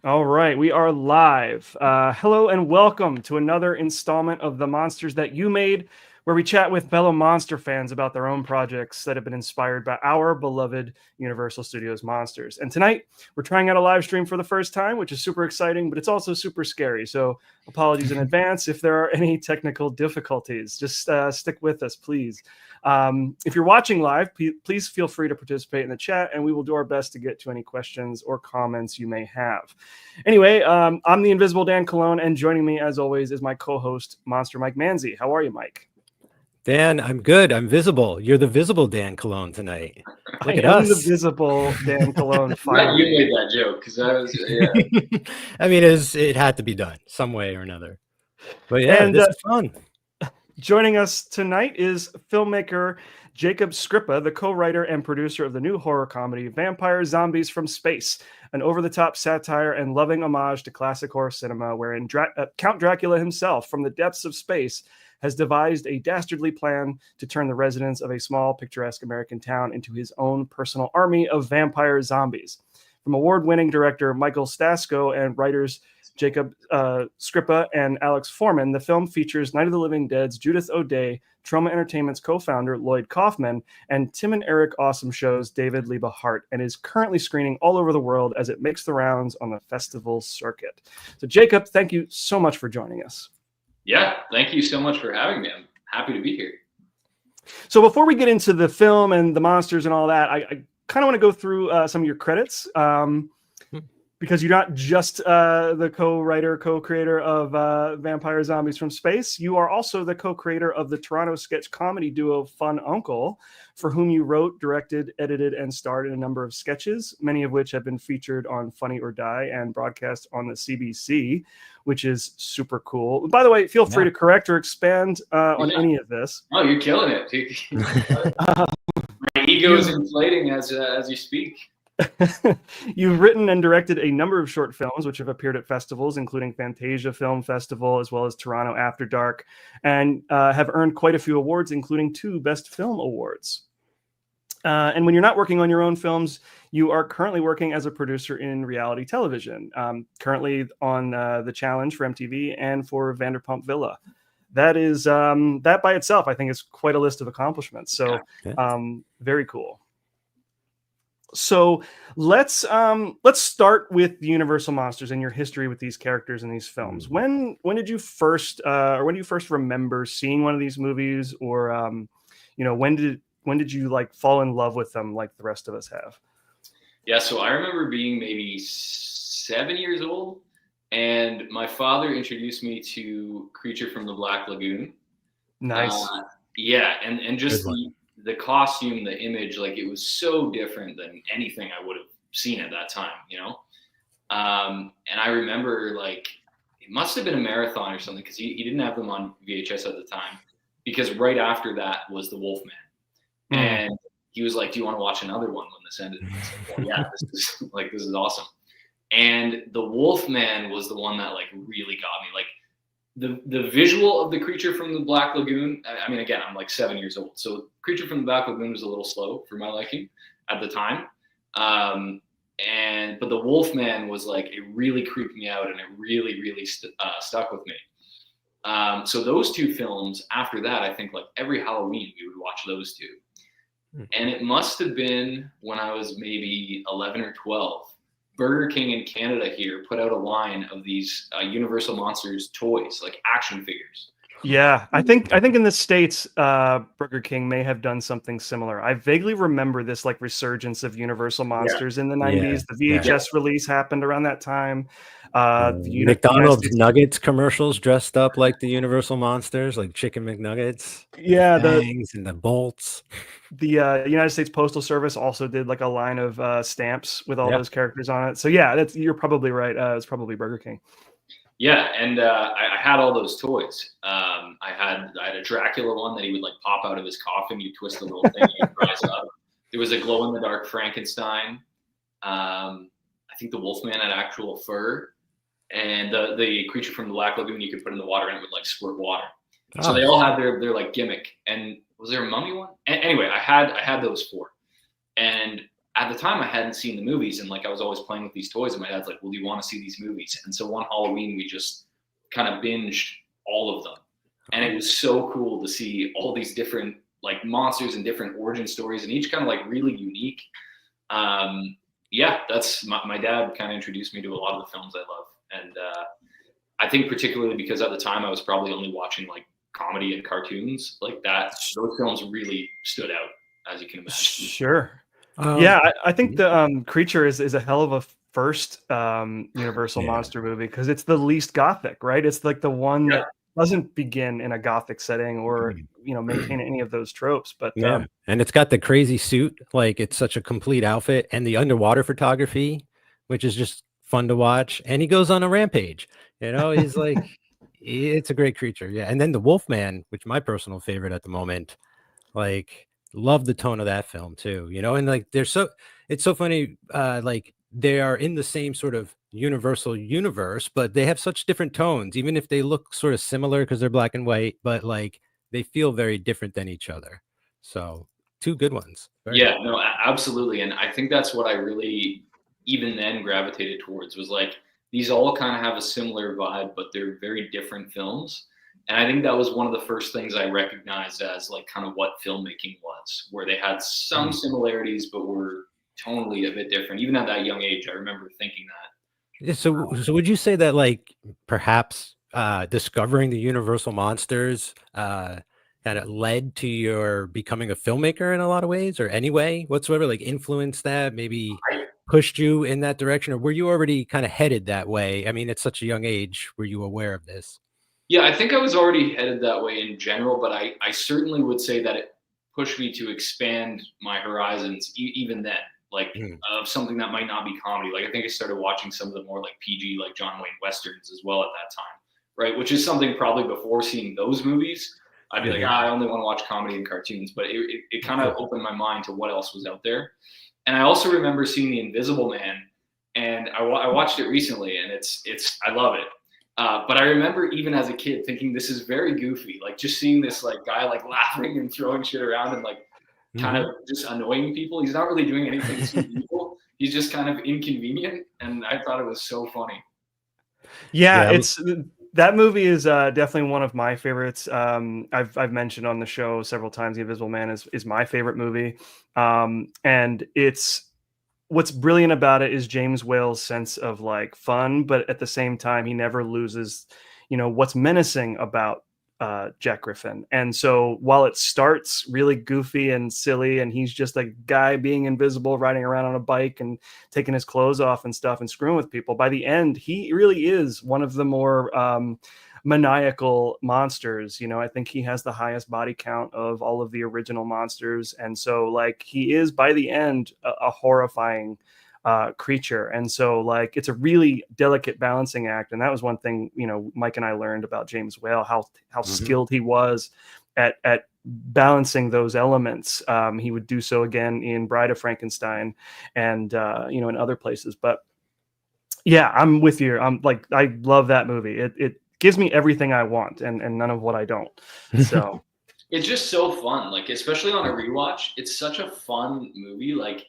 All right, we are live. Hello and welcome to another installment of The Monsters That You Made, where we chat with fellow monster fans about their own projects that have been inspired by our beloved Universal Studios monsters. And tonight, we're trying out a live stream for the first time, which is super exciting, but it's also super scary. So apologies in advance if there are any technical difficulties. Just stick with us, please. If you're watching live, please feel free to participate in the chat, and we will do our best to get to any questions or comments you may have. Anyway, I'm the Invisible Dan Colon, and joining me, as always, is my co-host, Monster Mike Manzi. How are you, Mike? Dan, I'm good. I'm visible. You're the visible Dan Colon tonight. Look at us. The visible Dan Colon. Finally. You made that joke because I was, yeah. I mean, it had to be done some way or another. But yeah, this is fun. Joining us tonight is filmmaker Jakob Skrzypa, the co-writer and producer of the new horror comedy Vampire Zombies from Space, an over-the-top satire and loving homage to classic horror cinema, wherein Count Dracula himself, from the depths of space, has devised a dastardly plan to turn the residents of a small, picturesque American town into his own personal army of vampire zombies. From award-winning director Michael Stasko and writers Jakob Skrzypa and Alex Foreman, the film features Night of the Living Dead's Judith O'Dea, Troma Entertainment's co-founder Lloyd Kaufman, and Tim and Eric Awesome Show's David Liebe Hart, and is currently screening all over the world as it makes the rounds on the festival circuit. So Jakob, thank you so much for joining us. Yeah, thank you so much for having me. I'm happy to be here. So before we get into the film and the monsters and all that, I kind of want to go through some of your credits. Because you're not just the co-writer, co-creator of Vampire Zombies from Space. You are also the co-creator of the Toronto sketch comedy duo Fun Uncle, for whom you wrote, directed, edited, and starred in a number of sketches, many of which have been featured on Funny or Die and broadcast on the CBC, which is super cool. By the way, feel free to correct or expand on any of this. Oh, you're killing it. My ego is inflating as you speak. You've written and directed a number of short films which have appeared at festivals, including Fantasia Film Festival, as well as Toronto After Dark, and have earned quite a few awards, including 2 Best Film Awards. And when you're not working on your own films, you are currently working as a producer in reality television, currently on The Challenge for MTV and for Vanderpump Villa. That is, that by itself, I think, is quite a list of accomplishments. So very cool. So let's start with the Universal monsters and your history with these characters in these films. When did you first remember seeing one of these movies, or when did you like fall in love with them like the rest of us have? Yeah, so I remember being maybe 7 years old, and my father introduced me to Creature from the Black Lagoon. Nice. Yeah, and just the costume, the image, like it was so different than anything I would have seen at that time, and I remember like it must have been a marathon or something, because he didn't have them on VHS at the time, because right after that was the Wolfman. And he was like, "Do you want to watch another one when this ended?" And I said, "Well, yeah, this is awesome." And the Wolfman was the one that like really got me. Like the visual of the Creature from the Black Lagoon. I mean, again, I'm like 7 years old, so Creature from the Black Lagoon was a little slow for my liking at the time. But the Wolfman was like, it really creeped me out, and it really stuck with me. So those 2 films, after that, I think like every Halloween we would watch those 2. And it must have been when I was maybe 11 or 12. Burger King in Canada here put out a line of these Universal Monsters toys, like action figures. Yeah, I think in the States, Burger King may have done something similar. I vaguely remember this like resurgence of Universal Monsters in the 90s. The VHS release happened around that time. McDonald's Nuggets commercials dressed up like the Universal Monsters, like Chicken McNuggets. Yeah, the fangs and the bolts. The United States Postal Service also did like a line of stamps with all those characters on it. So yeah, you're probably right. It's probably Burger King. Yeah, and I had all those toys. I had a Dracula one that he would like pop out of his coffin. You twist the little thing, you rise up. There was a glow-in-the-dark Frankenstein. I think the Wolfman had actual fur, and the Creature from the Black Lagoon you could put in the water and it would like squirt water. So they all had their like gimmick. And was there a mummy one? Anyway, I had those 4, and at the time I hadn't seen the movies, and like I was always playing with these toys, and my dad's like, well, do you want to see these movies? And so one Halloween we just kind of binged all of them. And it was so cool to see all these different like monsters and different origin stories, and each kind of like really unique. Yeah, that's my dad kind of introduced me to a lot of the films I love. And I think particularly because at the time I was probably only watching like comedy and cartoons like that, those films really stood out, as you can imagine. Sure. Yeah, I think the Creature is a hell of a first Universal monster movie, because it's the least gothic, right? It's like the one that doesn't begin in a gothic setting or maintain any of those tropes. But and it's got the crazy suit, like it's such a complete outfit, and the underwater photography, which is just fun to watch. And he goes on a rampage. He's like, it's a great creature. Yeah, and then the Wolfman, which my personal favorite at the moment, like. Love the tone of that film too, and like it's so funny, like they are in the same sort of Universal universe, but they have such different tones, even if they look sort of similar because they're black and white, but like they feel very different than each other. So two good ones. No, absolutely. And I think that's what I really even then gravitated towards, was like these all kind of have a similar vibe, but they're very different films. And I think that was one of the first things I recognized as like kind of what filmmaking was, where they had some similarities, but were tonally a bit different. Even at that young age, I remember thinking that. Yeah, so would you say that like perhaps discovering the Universal monsters kind of led to your becoming a filmmaker in a lot of ways, or any way whatsoever, like influenced that, maybe pushed you in that direction, or were you already kind of headed that way? I mean, at such a young age, were you aware of this? Yeah, I think I was already headed that way in general, but I certainly would say that it pushed me to expand my horizons even then, like of something that might not be comedy. Like I think I started watching some of the more like PG, like John Wayne Westerns as well at that time, right? Which is something probably before seeing those movies, I'd be like, I only want to watch comedy and cartoons. But it kind of opened my mind to what else was out there. And I also remember seeing The Invisible Man, and I watched it recently, and I love it. But I remember even as a kid thinking this is very goofy, like just seeing this like guy like laughing and throwing shit around and like kind of just annoying people. He's not really doing anything to people. He's just kind of inconvenient, and I thought it was so funny. Yeah, it's that movie is definitely one of my favorites. I've mentioned on the show several times The Invisible Man is my favorite movie, and it's. What's brilliant about it is James Whale's sense of like fun, but at the same time, he never loses, what's menacing about Jack Griffin. And so while it starts really goofy and silly, and he's just a guy being invisible, riding around on a bike and taking his clothes off and stuff and screwing with people, by the end, he really is one of the more maniacal monsters. I think he has the highest body count of all of the original monsters, and so like he is by the end a horrifying creature. And so like it's a really delicate balancing act, and that was one thing Mike and I learned about James Whale, how skilled he was at balancing those elements. He would do so again in Bride of Frankenstein and in other places. But yeah, I'm with you. I love that movie. It gives me everything I want and none of what I don't. So it's just so fun. Like, especially on a rewatch, it's such a fun movie. Like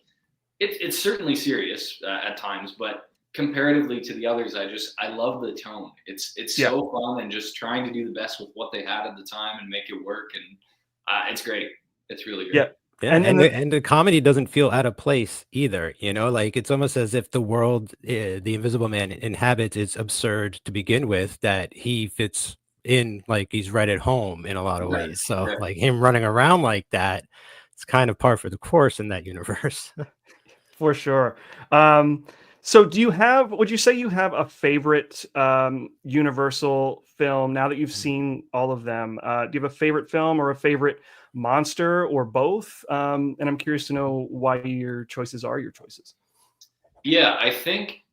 it's certainly serious at times, but comparatively to the others, I love the tone. It's so fun, and just trying to do the best with what they had at the time and make it work. And it's great. It's really great. Yeah. Yeah, and the comedy doesn't feel out of place either. Like it's almost as if the world the Invisible Man inhabits is absurd to begin with, that he fits in like he's right at home in a lot of ways. So like him running around like that, it's kind of par for the course in that universe. For sure. So would you say you have a favorite Universal film now that you've seen all of them? Do you have a favorite film or a favorite monster, or both? And I'm curious to know why your choices are your choices. Yeah, I think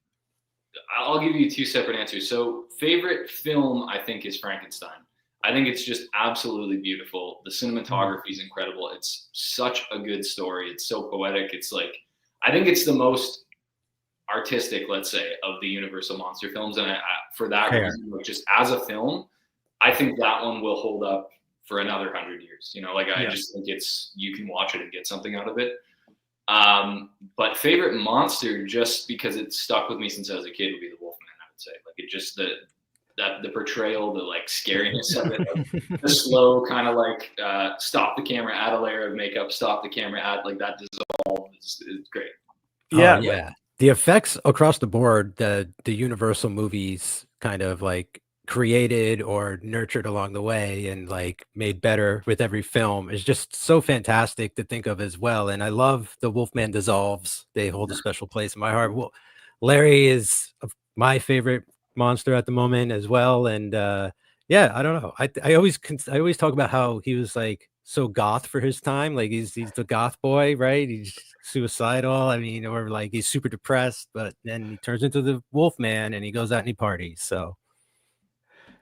I'll give you two separate answers. So favorite film, I think, is Frankenstein. I think it's just absolutely beautiful. The cinematography is incredible. It's such a good story. It's so poetic. It's like, I think it's the most artistic, let's say, of the Universal monster films. And for that reason, just as a film, I think that one will hold up for another 100 years. I just think you can watch it and get something out of it. But favorite monster, just because it stuck with me since I was a kid, would be the Wolfman. I would say, like, it just the portrayal, the like scariness of it, like, the slow kind of like stop the camera, add a layer of makeup, stop the camera, add like that dissolve. It's great. Yeah, yeah. The effects across the board, the Universal movies kind of like created or nurtured along the way and like made better with every film is just so fantastic to think of as well. And I love the Wolfman dissolves. They hold a special place in my heart. Well, Larry is my favorite monster at the moment as well. And yeah, I don't know. I always talk about how he was like so goth for his time. Like he's the goth boy, right? He's suicidal. I mean, or like he's super depressed, but then he turns into the Wolfman and he goes out and he parties. So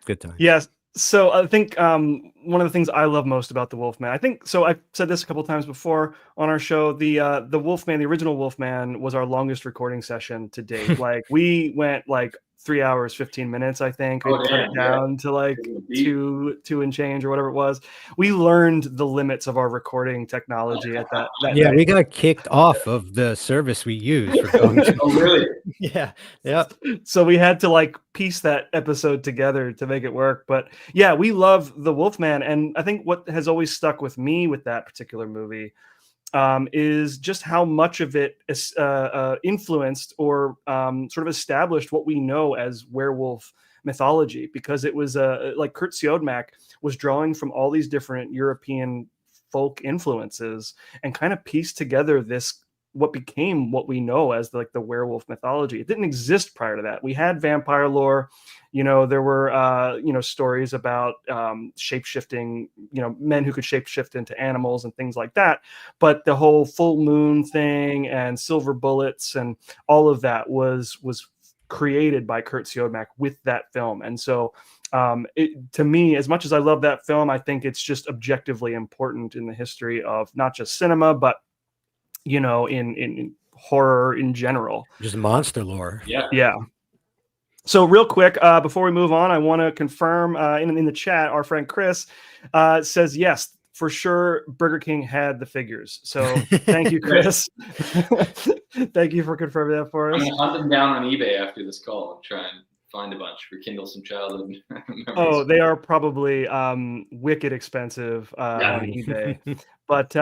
good time. Yes. So I think one of the things I love most about the Wolfman, I think, so I've said this a couple times before on our show, the Wolfman, the original Wolfman, was our longest recording session to date. Like we went like 3 hours, 15 minutes, I think. We cut it down to like two and change or whatever it was. We learned the limits of our recording technology at that yeah, night. we got kicked off of the service we used for going to Oh, really? yeah. Yep. So we had to like piece that episode together to make it work. But yeah, we love the Wolfman. And I think what has always stuck with me with that particular movie is just how much of it is, influenced or sort of established what we know as werewolf mythology, because it was like Kurt Siodmak was drawing from all these different European folk influences and kind of pieced together this what became what we know as like the werewolf mythology. It didn't exist prior to that. We had vampire lore, there were stories about shape-shifting, men who could shape-shift into animals and things like that. But the whole full moon thing and silver bullets and all of that was created by Kurt Siodmak with that film. And so to me, as much as I love that film, I think it's just objectively important in the history of not just cinema, but in horror in general. Just monster lore. Yeah. So real quick, before we move on, I want to confirm in the chat, our friend Chris says, yes, for sure, Burger King had the figures. So thank you, Chris. Thank you for confirming that for us. I'm going to hunt them down on eBay after this call and try and find a bunch, rekindle some childhood memories. Oh, they are probably wicked expensive on eBay. But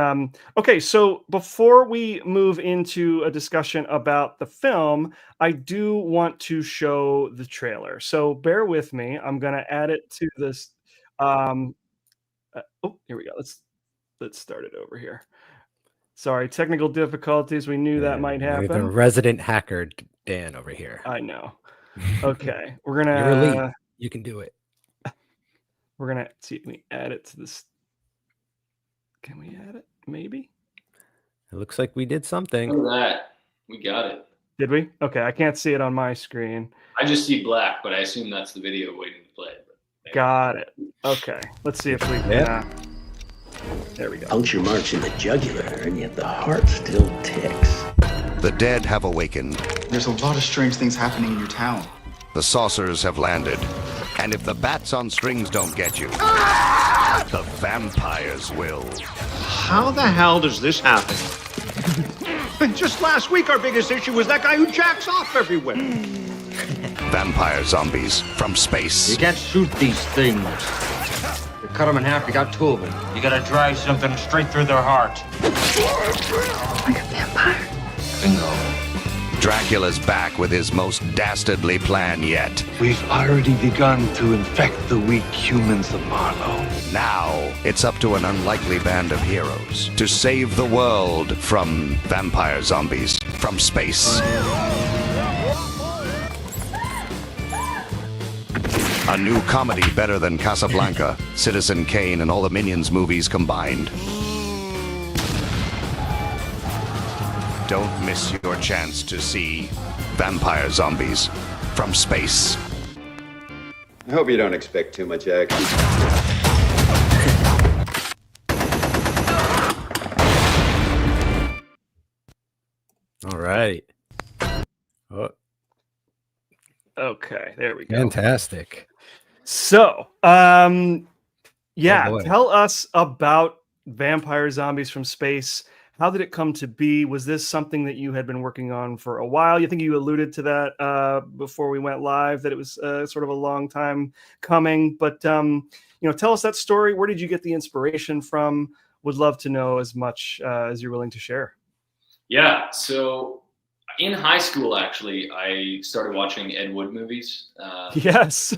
okay, so before we move into a discussion about the film, I do want to show the trailer. So bear with me. I'm going to add it to this. Oh, here we go. Let's start it over here. Sorry, technical difficulties. We knew that might happen. The resident hacker, Dan, over here. I know. Okay, we're gonna. You can do it. We're gonna see. Can we add it to this? Can we add it? Maybe. It looks like we did something. Look at that. We got it. Did we? Okay, I can't see it on my screen. I just see black, but I assume that's the video waiting to play. Got it. Okay, let's see if we can. There we go. Puncture marks in the jugular, and yet the heart still ticks. The dead have awakened. There's a lot of strange things happening in your town. The saucers have landed. And if the bats on strings don't get you, the vampires will. How the hell does this happen? Just last week, our biggest issue was that guy who jacks off everywhere. Vampire zombies from space. You can't shoot these things. You cut them in half, you got two of them. You gotta drive something straight through their heart. Like a vampire. Bingo. Dracula's back with his most dastardly plan yet. We've already begun to infect the weak humans of Marlowe. Now, it's up to an unlikely band of heroes to save the world from vampire zombies from space. A new comedy better than Casablanca, Citizen Kane, and all the Minions movies combined. Don't miss your chance to see Vampire Zombies from space. I hope you don't expect too much action. All right. Oh. Okay, there we go. Fantastic. So, tell us about Vampire Zombies from Space. How did it come to be? Was this something that you had been working on for a while? You think you alluded to that before we went live, that it was sort of a long time coming, but tell us that story. Where did you get the inspiration from? Would love to know as much as you're willing to share. Yeah, so in high school, actually, I started watching Ed Wood movies. Yes.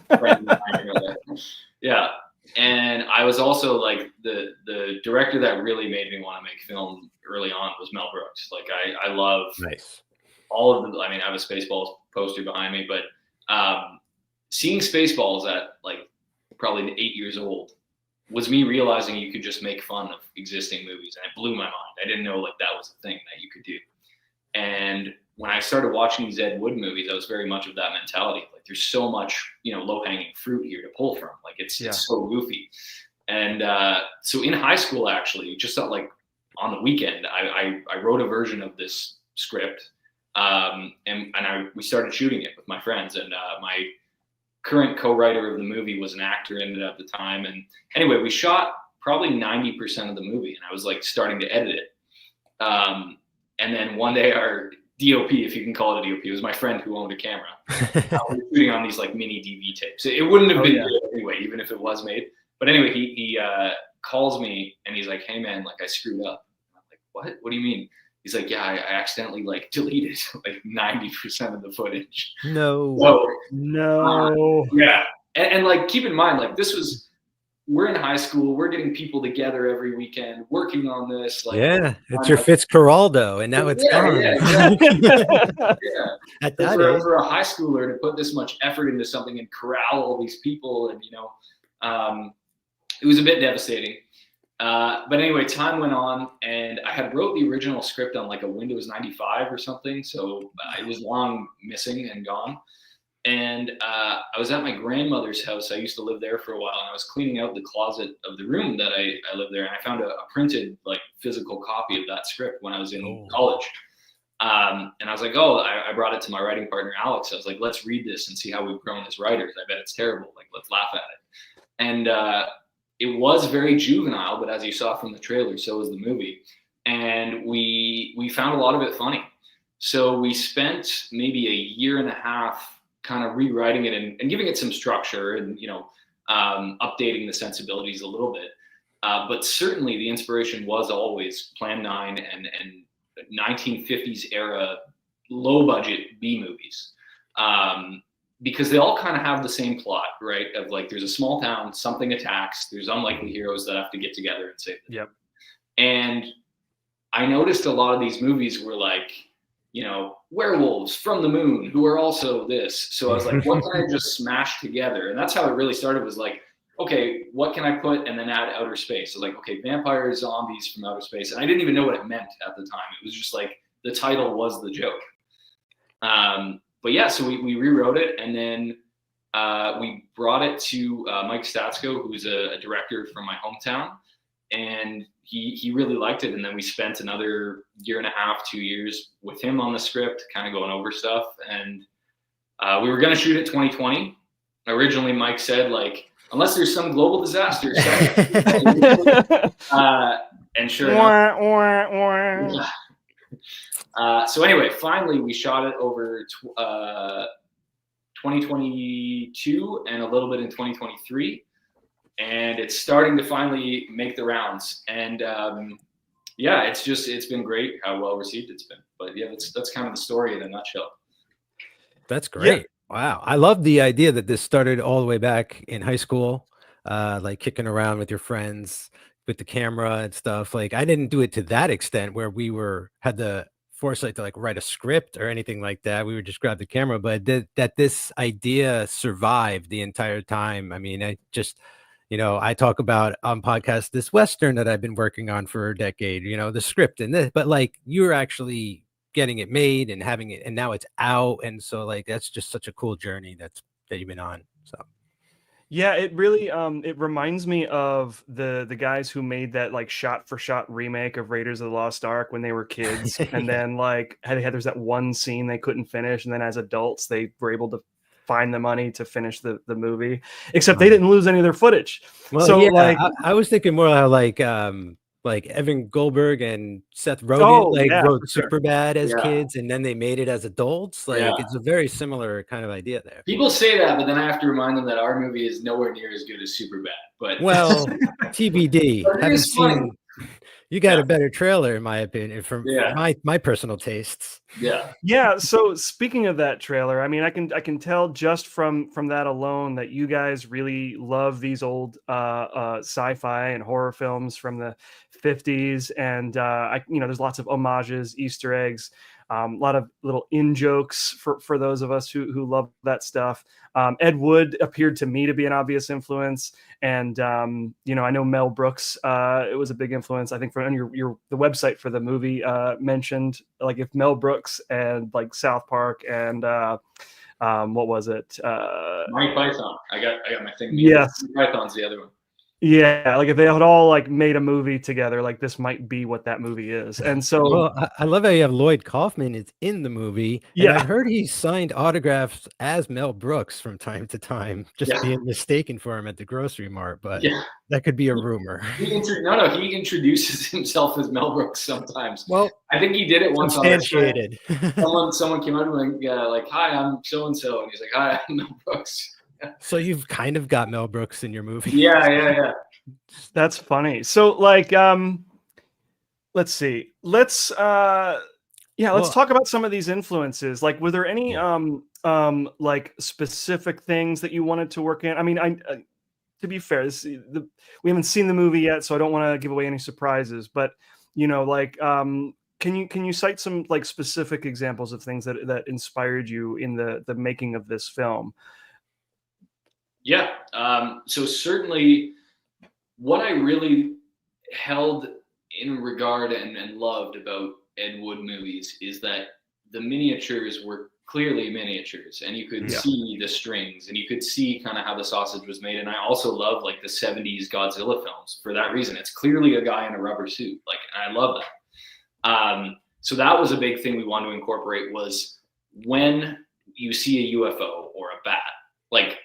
Yeah. And I was also like the director that really made me want to make film early on was Mel Brooks. Like I love all of the, I mean, I have a Spaceballs poster behind me, but seeing Spaceballs at like probably 8 years old was me realizing you could just make fun of existing movies. And it blew my mind. I didn't know like that was a thing that you could do. And when I started watching these Ed Wood movies, I was very much of that mentality. Like there's so much, low-hanging fruit here to pull from. Like it's so goofy. And so in high school, actually, just like on the weekend, I wrote a version of this script, and we started shooting it with my friends. And my current co-writer of the movie was an actor in it at the time. And anyway, we shot probably 90% of the movie, and I was like starting to edit it. And then one day our DOP, if you can call it a DOP, it was my friend who owned a camera. We were shooting on these like mini DV tapes. It wouldn't have been good anyway, even if it was made. But anyway, he calls me and he's like, "Hey man, like I screwed up." I'm like, "What? What do you mean?" He's like, "Yeah, I accidentally like deleted like 90% of the footage." No. So, no. Yeah. And like, keep in mind, like we're in high school, we're getting people together every weekend, working on this. Like, it's your Fitzcarraldo, and now it's gone. Yeah, exactly. At that for, age. for a high schooler to put this much effort into something and corral all these people, and it was a bit devastating. But anyway, time went on, and I had wrote the original script on like a Windows 95 or something, so it was long missing and gone. And I was at my grandmother's house. I used to live there for a while, and I was cleaning out the closet of the room that I lived there, and I found a printed like physical copy of that script when I was in college. And I was like, I brought it to my writing partner, Alex. I was like, let's read this and see how we've grown as writers. I bet it's terrible. Like, let's laugh at it. And it was very juvenile, but as you saw from the trailer, so was the movie. And we found a lot of it funny. So we spent maybe a year and a half kind of rewriting it and giving it some structure and, updating the sensibilities a little bit. But certainly the inspiration was always Plan 9 and 1950s era low budget B movies. Because they all kind of have the same plot, right? Of like, there's a small town, something attacks, there's unlikely heroes that have to get together and save them. Yep. And I noticed a lot of these movies were like, werewolves from the moon who are also this. So I was like, what can I just smash together? And that's how it really started, was like, okay, what can I put and then add outer space? So like, okay, vampire zombies from outer space. And I didn't even know what it meant at the time. It was just like, the title was the joke. But yeah, so we rewrote it, and then we brought it to Mike Statsko, who's a director from my hometown. And he really liked it. And then we spent another year and a half, 2 years with him on the script, kind of going over stuff. And we were going to shoot it 2020. Originally, Mike said, like, unless there's some global disaster. And sure enough. So anyway, finally, we shot it over 2022 and a little bit in 2023. And it's starting to finally make the rounds. And it's been great how well received it's been. But yeah, that's kind of the story in a nutshell. That's great. Yeah. Wow. I love the idea that this started all the way back in high school, like kicking around with your friends with the camera and stuff. Like, I didn't do it to that extent where we had the foresight to like write a script or anything like that. We would just grab the camera, but that this idea survived the entire time. I mean, I talk about on podcast this Western that I've been working on for a decade, the script and this, but like, you're actually getting it made and having it, and now it's out. And so like, that's just such a cool journey that you've been on. So yeah, it really it reminds me of the guys who made that like shot for shot remake of Raiders of the Lost Ark when they were kids. And then like there's that one scene they couldn't finish, and then as adults they were able to find the money to finish the movie, except they didn't lose any of their footage. Well, so yeah, like I was thinking more how like like Evan Goldberg and Seth Rogen wrote for sure. Superbad as kids, and then they made it as adults. Like it's a very similar kind of idea there. People say that, but then I have to remind them that our movie is nowhere near as good as Superbad. But well, TBD. Haven't seen. You got a better trailer, in my opinion, from my personal tastes. Yeah. So speaking of that trailer, I mean, I can tell just from that alone that you guys really love these old sci-fi and horror films from the 50s, and there's lots of homages, Easter eggs. A lot of little in-jokes for those of us who love that stuff. Ed Wood appeared to me to be an obvious influence. And, I know Mel Brooks, it was a big influence. I think from the website for the movie mentioned, like, if Mel Brooks and like South Park and what was it? Mike Python. I got my thing. Yes. Mike Python's the other one. Yeah, like if they had all like made a movie together, like this might be what that movie is. And so, well, I love how you have Lloyd Kaufman is in the movie. And I heard he signed autographs as Mel Brooks from time to time, just being mistaken for him at the grocery mart. But that could be a rumor. He introduces himself as Mel Brooks sometimes. Well, I think he did it once. Substantiated. Someone came out and like, "Hi, I'm so and so," and he's like, "Hi, I'm Mel Brooks." So you've kind of got Mel Brooks in your movie. Yeah. That's funny. So like, let's see. Let's talk about some of these influences. Like, were there any like specific things that you wanted to work in? I mean, to be fair, we haven't seen the movie yet, so I don't want to give away any surprises. But can you cite some like specific examples of things that inspired you in the making of this film? Yeah. So certainly what I really held in regard and loved about Ed Wood movies is that the miniatures were clearly miniatures, and you could see the strings, and you could see kind of how the sausage was made. And I also love like the 70s Godzilla films for that reason. It's clearly a guy in a rubber suit. Like, and I love that. So that was a big thing we wanted to incorporate, was when you see a UFO or a bat, like,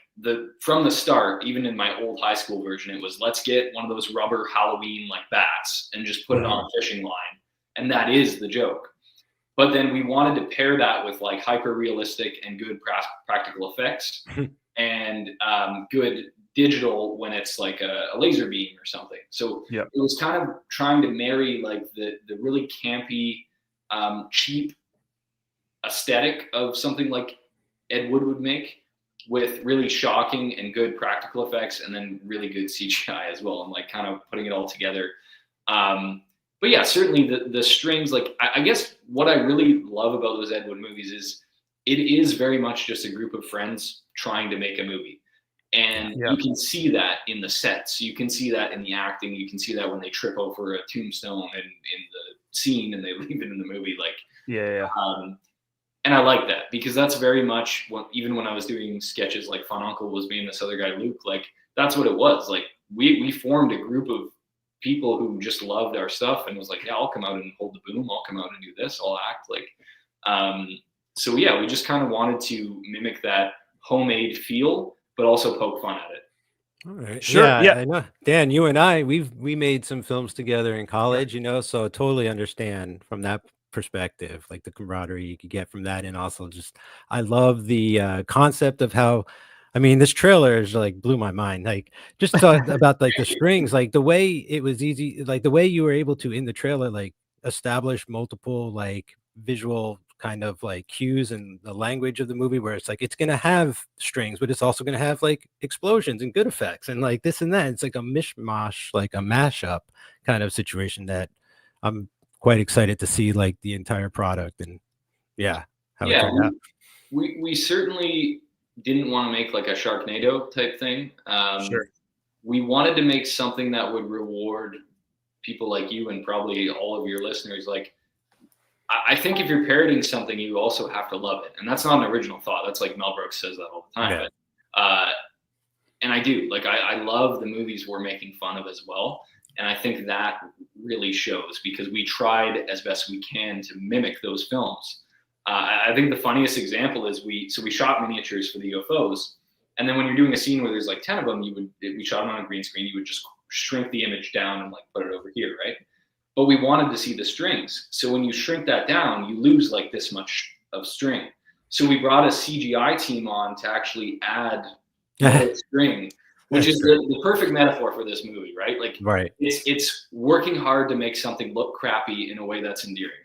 from the start, even in my old high school version, it was, let's get one of those rubber Halloween like bats and just put it on a fishing line. And that is the joke. But then we wanted to pair that with like hyper realistic and good practical effects and good digital when it's like a laser beam or something. So it was kind of trying to marry like the really campy, cheap aesthetic of something like Ed Wood would make, with really shocking and good practical effects, and then really good CGI as well, and like kind of putting it all together. But yeah, certainly the strings, like I guess what I really love about those Ed Wood movies is it is very much just a group of friends trying to make a movie. And you can see that in the sets, you can see that in the acting, you can see that when they trip over a tombstone in the scene and they leave it in the movie. Like, and I like that, because that's very much what, even when I was doing sketches like Fun Uncle was me and this other guy, Luke, like that's what it was. Like we formed a group of people who just loved our stuff and was like, yeah, I'll come out and hold the boom. I'll come out and do this. I'll act like, so yeah, we just kind of wanted to mimic that homemade feel, but also poke fun at it. All right. Sure. Yeah. I know. Dan, you and I, we made some films together in college, so I totally understand from that perspective, like the camaraderie you could get from that. And also just, I love the concept of how, I mean, this trailer is like blew my mind. Like just talk about like the strings, like the way it was easy, like the way you were able to in the trailer, like establish multiple like visual kind of like cues and the language of the movie, where it's like it's gonna have strings, but it's also gonna have like explosions and good effects and like this and that. It's like a mishmash, like a mashup kind of situation that I'm quite excited to see like the entire product and how it turned out. We certainly didn't want to make like a Sharknado type thing. We wanted to make something that would reward people like you and probably all of your listeners. Like, I think if you're parodying something, you also have to love it. And that's not an original thought. That's like Mel Brooks says that all the time. But, and I do. Like, I love the movies we're making fun of as well. And I think that really shows, because we tried as best we can to mimic those films. I think the funniest example is we shot miniatures for the UFOs. And then when you're doing a scene where there's like 10 of them, we shot them on a green screen, you would just shrink the image down and like put it over here, right? but we wanted to see the strings. So when you shrink that down, you lose like this much of string. So we brought a CGI team on to actually add more string, which is the perfect metaphor for this movie, right? Like, it's working hard to make something look crappy in a way that's endearing.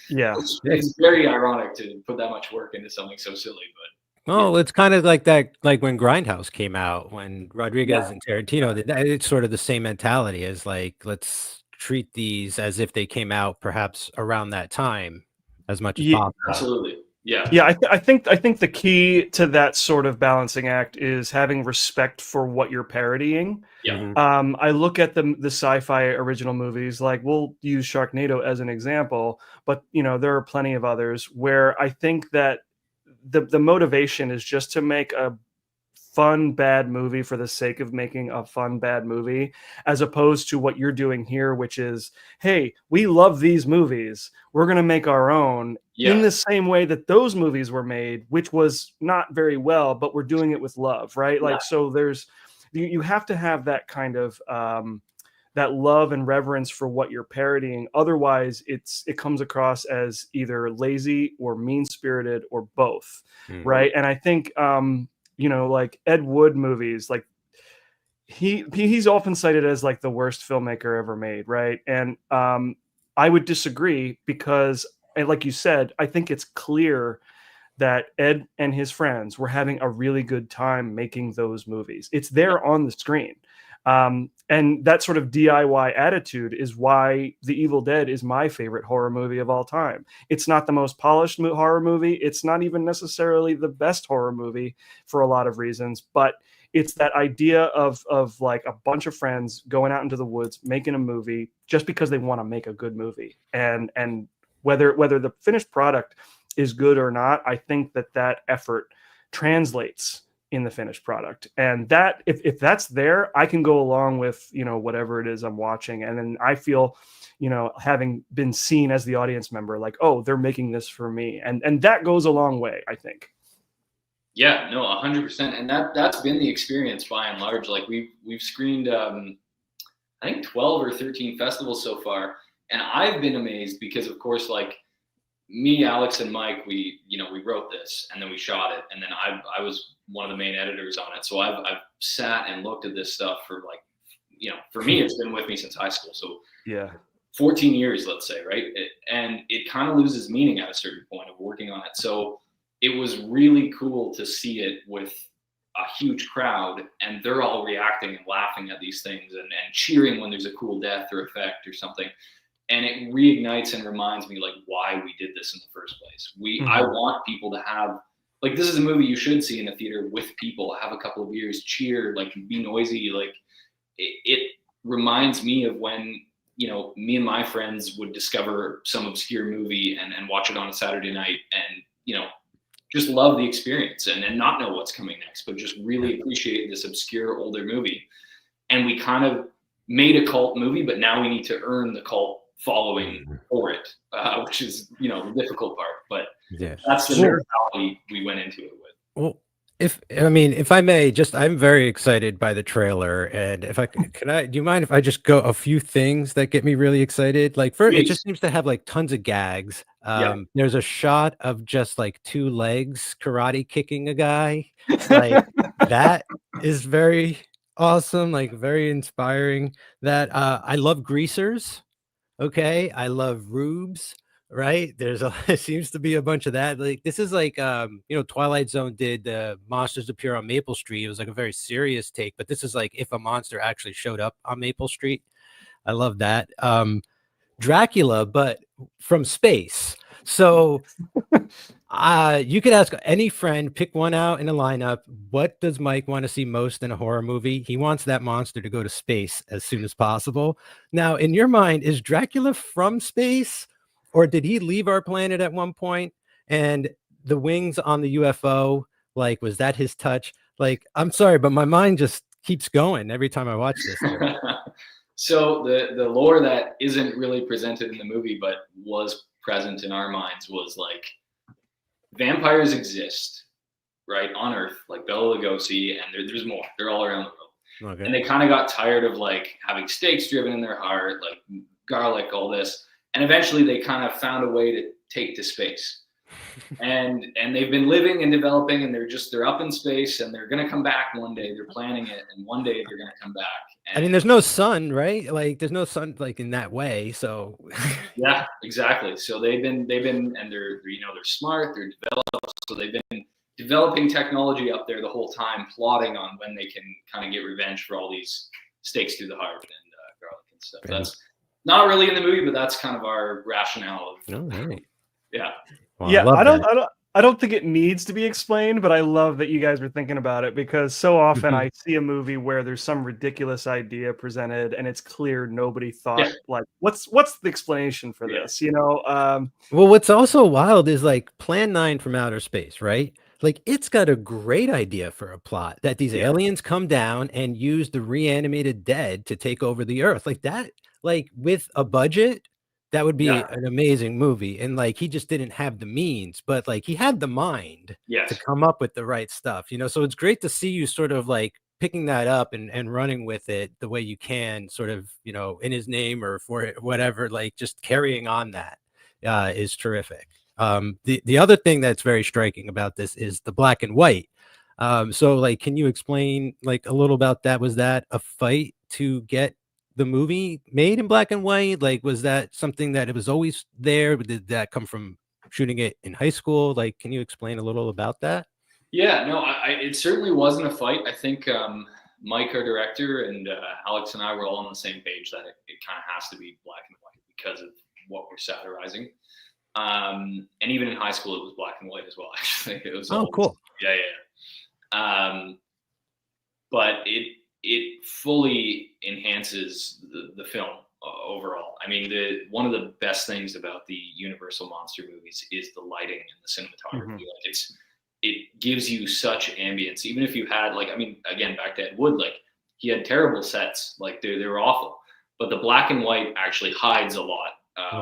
It's very ironic to put that much work into something so silly, but well, it's kind of like that, like when Grindhouse came out, when Rodriguez and Tarantino did that. It's sort of the same mentality as like, let's treat these as if they came out perhaps around that time as much as possible. Absolutely. Yeah. I think the key to that sort of balancing act is having respect for what you're parodying. Yeah. I look at the sci-fi original movies, like we'll use Sharknado as an example, but there are plenty of others where I think that the motivation is just to make a fun bad movie for the sake of making a fun bad movie, as opposed to what you're doing here, which is, hey, we love these movies, we're going to make our own in the same way that those movies were made, which was not very well, but we're doing it with love, right? Like, so there's you have to have that kind of that love and reverence for what you're parodying. Otherwise it comes across as either lazy or mean-spirited or both. Right. And I think like Ed Wood movies, like he's often cited as like the worst filmmaker ever made, right? And I would disagree, because, and like you said, I think it's clear that Ed and his friends were having a really good time making those movies. It's there on the screen. And that sort of DIY attitude is why The Evil Dead is my favorite horror movie of all time. It's not the most polished horror movie. It's not even necessarily the best horror movie for a lot of reasons, but it's that idea of like a bunch of friends going out into the woods, making a movie just because they want to make a good movie. And whether the finished product is good or not, I think that effort translates in the finished product. And that if that's there, I can go along with whatever it is I'm watching, and then I feel having been seen as the audience member, like, oh, they're making this for me, and that goes a long way, I think. Yeah, no, 100%. And that's been the experience by and large. Like we've screened I think 12 or 13 festivals so far, and I've been amazed because, of course, like me, Alex, and Mike, we wrote this and then we shot it, and then I was one of the main editors on it. So I've sat and looked at this stuff for for me, it's been with me since high school. So 14 years, let's say, right? And it kind of loses meaning at a certain point of working on it. So it was really cool to see it with a huge crowd, and they're all reacting and laughing at these things and cheering when there's a cool death or effect or something. And it reignites and reminds me like why we did this in the first place. I want people to have, like, this is a movie you should see in a theater with people, have a couple of beers, cheer, like be noisy. Like it reminds me of when, me and my friends would discover some obscure movie and watch it on a Saturday night and, just love the experience and not know what's coming next, but just really appreciate this obscure older movie. And we kind of made a cult movie, but now we need to earn the cult following for it, which is, the difficult part, but that's the mentality we went into it with. Well, if I may, I'm very excited by the trailer, and if I do you mind if I just go a few things that get me really excited? Like, first, it just seems to have like tons of gags. There's a shot of just like two legs karate kicking a guy. Like that is very awesome, like very inspiring. That I love greasers. Okay, I love rubes. Right, it seems to be a bunch of that. Like, this is like Twilight Zone did monsters appear on Maple Street. It was like a very serious take, but this is like if a monster actually showed up on Maple Street. I love that. Dracula, but from space. So you could ask any friend, pick one out in a lineup. What does Mike want to see most in a horror movie? He wants that monster to go to space as soon as possible. Now, in your mind, is Dracula from space? Or did he leave our planet at one point? And the wings on the UFO, like, was that his touch? Like, I'm sorry, but my mind just keeps going every time I watch this. So the lore that isn't really presented in the movie, but was present in our minds, was like, vampires exist, right, on Earth, like Bela Lugosi, and there's more. They're all around the world. Okay. And they kind of got tired of like having stakes driven in their heart, like garlic, all this. And eventually they kind of found a way to take to space. And they've been living and developing, and they're up in space, and they're going to come back one day. They're planning it, and one day they're going to come back. And I mean, there's no sun, right? Like there's no sun like in that way. So yeah, exactly. So they've been, and they're smart, they're developed. So they've been developing technology up there the whole time, plotting on when they can kind of get revenge for all these stakes through the heart and garlic and stuff. That's not really in the movie, but that's kind of our rationale. Yeah. Wow, yeah, I don't think it needs to be explained, but I love that you guys were thinking about it, because so often I see a movie where there's some ridiculous idea presented and it's clear nobody thought like, what's the explanation for this? You know? Well, what's also wild is like Plan 9 from Outer Space, right? Like it's got a great idea for a plot that these aliens come down and use the reanimated dead to take over the Earth. Like that, like with a budget, that would be an amazing movie. And like, he just didn't have the means, but like he had the mind to come up with the right stuff, you know? So it's great to see you sort of like picking that up and running with it the way you can, sort of, you know, in his name or for whatever, like just carrying on that is terrific. The other thing that's very striking about this is the black and white. So like, can you explain like a little about that? Was that a fight to get the movie made in black and white? Like, was that something that it was always there? Did that come from shooting it in high school? Like, can you explain a little about that? Yeah, no, it certainly wasn't a fight. I think Mike, our director, and Alex and I were all on the same page that it kind of has to be black and white because of what we're satirizing. And even in high school, it was black and white as well. Actually, it was cool. Yeah. But it fully enhances the film overall. I mean, one of the best things about the Universal monster movies is the lighting and the cinematography. Like it gives you such ambience, even if you had like, I mean, again, back to Ed Wood, like he had terrible sets, like they were awful, but the black and white actually hides a lot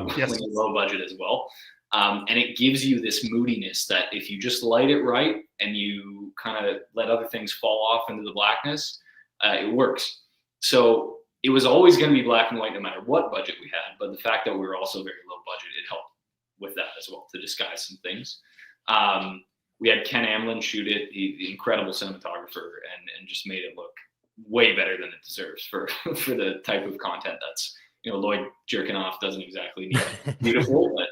when you're low budget as well. And it gives you this moodiness that if you just light it right and you kind of let other things fall off into the blackness, it works. So it was always going to be black and white no matter what budget we had, but the fact that we were also very low budget, it helped with that as well to disguise some things. We had Ken Amlin shoot it, the incredible cinematographer, and just made it look way better than it deserves for the type of content that's, you know, Lloyd jerking off doesn't exactly need beautiful, but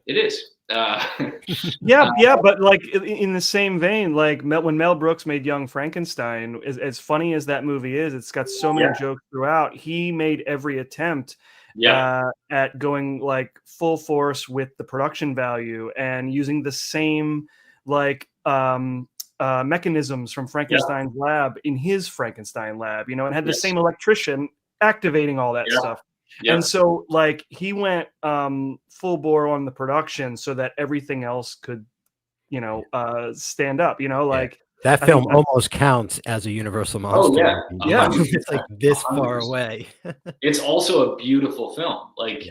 it is. But like in the same vein, like when Mel Brooks made Young Frankenstein, as funny as that movie is, it's got so many jokes throughout. He made every attempt at going like full force with the production value and using the same like mechanisms from Frankenstein's lab in his Frankenstein lab, you know, and had the same electrician activating all that stuff. And so like he went full bore on the production so that everything else could, you know, stand up, you know, like that film almost counts as a Universal monster. It's like this 100%. Far away. It's also a beautiful film. Like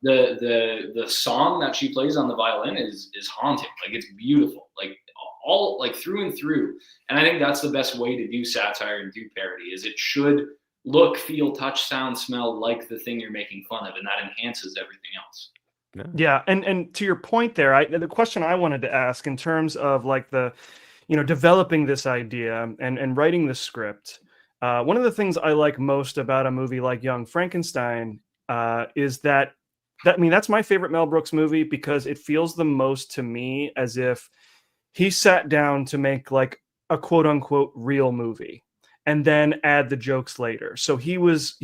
the song that she plays on the violin is haunting. Like it's beautiful, like all like through and through. And I think that's the best way to do satire and do parody is it should look, feel, touch, sound, smell like the thing you're making fun of, and that enhances everything else. Yeah, and to your point there, the question I wanted to ask in terms of like the, you know, developing this idea and writing the script, one of the things I like most about a movie like Young Frankenstein is that I mean, that's my favorite Mel Brooks movie because it feels the most to me as if he sat down to make like a quote unquote real movie and then add the jokes later. So he was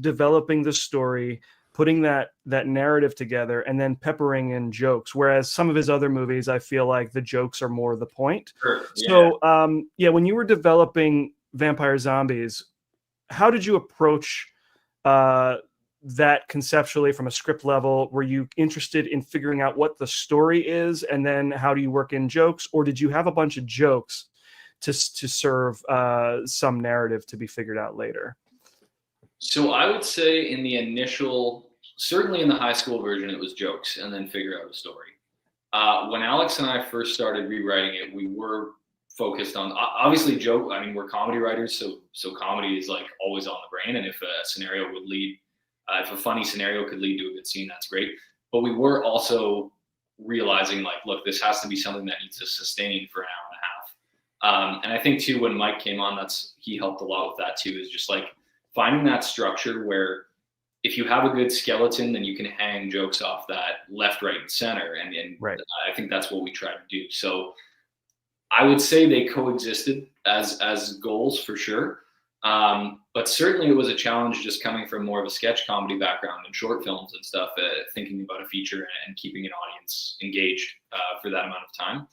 developing the story, putting that narrative together, and then peppering in jokes. Whereas some of his other movies, I feel like the jokes are more the point. So when you were developing Vampire Zombies, how did you approach that conceptually from a script level? Were you interested in figuring out what the story is, and then how do you work in jokes, or did you have a bunch of jokes to serve some narrative to be figured out later? So I would say in the initial, certainly in the high school version, it was jokes and then figure out a story. When Alex and I first started rewriting it, we were focused on obviously joke. I mean, we're comedy writers, so comedy is like always on the brain. And if a scenario would lead, if a funny scenario could lead to a good scene, that's great. But we were also realizing like, look, this has to be something that needs to sustain for an hour and a half. And I think too, when Mike came on, he helped a lot with that too, is just like finding that structure where if you have a good skeleton, then you can hang jokes off that left, right, and center. And right. I think that's what we try to do. So I would say they coexisted as goals for sure. But certainly it was a challenge just coming from more of a sketch comedy background and short films and stuff, thinking about a feature and keeping an audience engaged for that amount of time.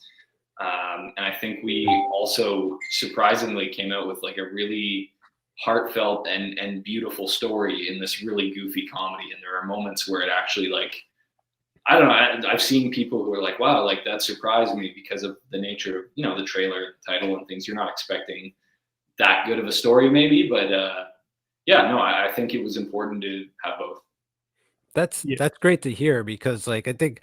And I think we also surprisingly came out with like a really heartfelt and beautiful story in this really goofy comedy. And there are moments where it actually like, I don't know, I've seen people who are like, wow, like that surprised me because of the nature of, you know, the trailer, the title and things. You're not expecting that good of a story maybe, but yeah, no, I think it was important to have both. That's great to hear, because like I think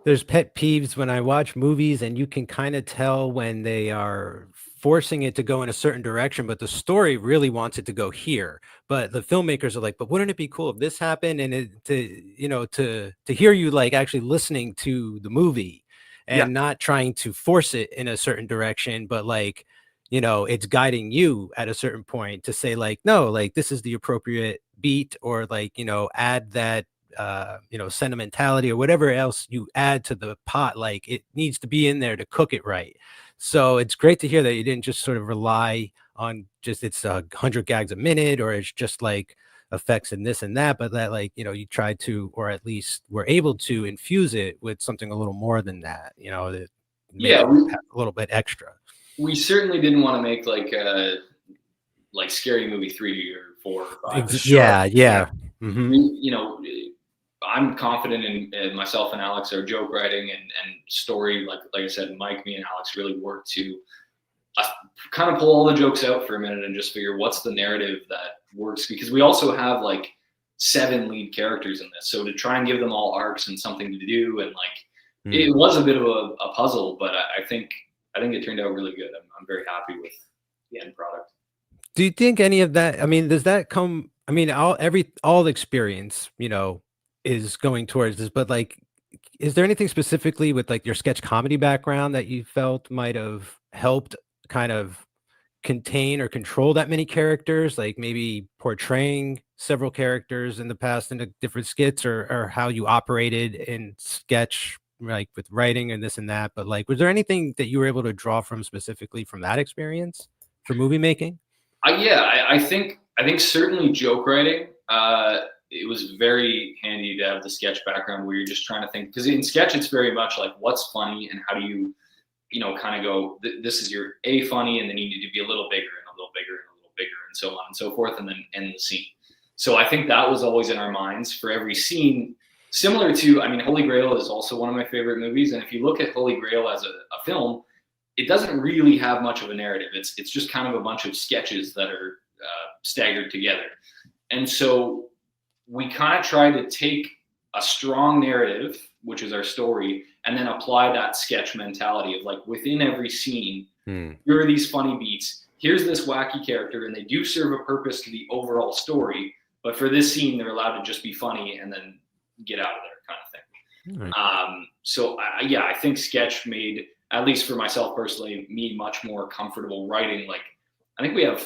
there's pet peeves when I watch movies and you can kind of tell when they are forcing it to go in a certain direction, but the story really wants it to go here. But the filmmakers are like, but wouldn't it be cool if this happened? And to hear you like actually listening to the movie and not trying to force it in a certain direction, but like, you know, it's guiding you at a certain point to say like, no, like this is the appropriate beat, or like, you know, add that you know, sentimentality or whatever else you add to the pot. Like it needs to be in there to cook it right. So it's great to hear that you didn't just sort of rely on just it's 100 gags a minute, or it's just like effects and this and that, but that like, you know, you tried to, or at least were able to infuse it with something a little more than that, you know, that a little bit extra. We certainly didn't want to make like Scary Movie 3 or 4 or 5. Yeah. Mm-hmm. You know, I'm confident in myself and Alex, our joke writing and story. Like I said, Mike, me, and Alex really worked to kind of pull all the jokes out for a minute and just figure what's the narrative that works. Because we also have like 7 lead characters in this, so to try and give them all arcs and something to do, and like it was a bit of a puzzle, but I think it turned out really good. I'm very happy with the end product. Do you think any of that? I mean, does that come? I mean, all the experience, you know, is going towards this, but like, is there anything specifically with like your sketch comedy background that you felt might have helped kind of contain or control that many characters, like maybe portraying several characters in the past into different skits, or how you operated in sketch, like with writing and this and that? But like, was there anything that you were able to draw from specifically from that experience for movie making? I think certainly joke writing. It was very handy to have the sketch background where you're just trying to think, because in sketch it's very much like what's funny and how do you know, kind of go, this is your funny, and then you need to be a little bigger and a little bigger and a little bigger and so on and so forth, and then end the scene. So I think that was always in our minds for every scene. Similar to, I mean, Holy Grail is also one of my favorite movies, and if you look at Holy Grail as a film, it doesn't really have much of a narrative. It's just kind of a bunch of sketches that are staggered together. And so we kind of try to take a strong narrative, which is our story, and then apply that sketch mentality of like within every scene, here are these funny beats, here's this wacky character, and they do serve a purpose to the overall story, but for this scene, they're allowed to just be funny and then get out of there kind of thing. Right. So I think sketch made, at least for myself personally, me much more comfortable writing. Like, I think we have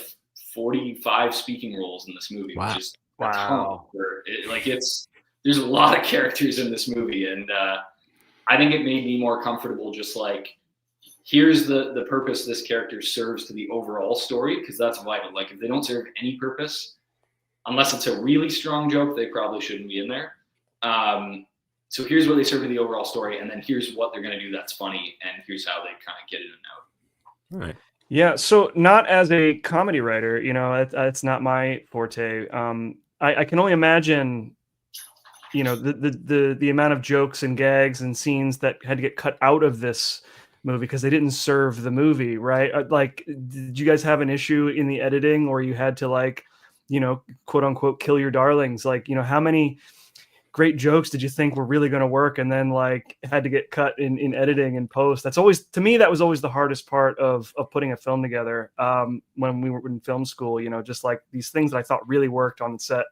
45 speaking roles in this movie, which is a ton. There's a lot of characters in this movie, and I think it made me more comfortable. Just like, here's the purpose this character serves to the overall story, because that's vital. Like, if they don't serve any purpose, unless it's a really strong joke, they probably shouldn't be in there. So here's what they serve to the overall story, and then here's what they're going to do that's funny, and here's how they kind of get in and out. All right. Yeah, so not as a comedy writer, you know, it's not my forte. I can only imagine, you know, the amount of jokes and gags and scenes that had to get cut out of this movie because they didn't serve the movie, right? Like, did you guys have an issue in the editing, or you had to, like, you know, quote unquote, kill your darlings? Like, you know, how many great jokes did you think were really going to work, and then like had to get cut in editing and post? That's always, to me, that was always the hardest part of putting a film together. When we were in film school, you know, just like these things that I thought really worked on set,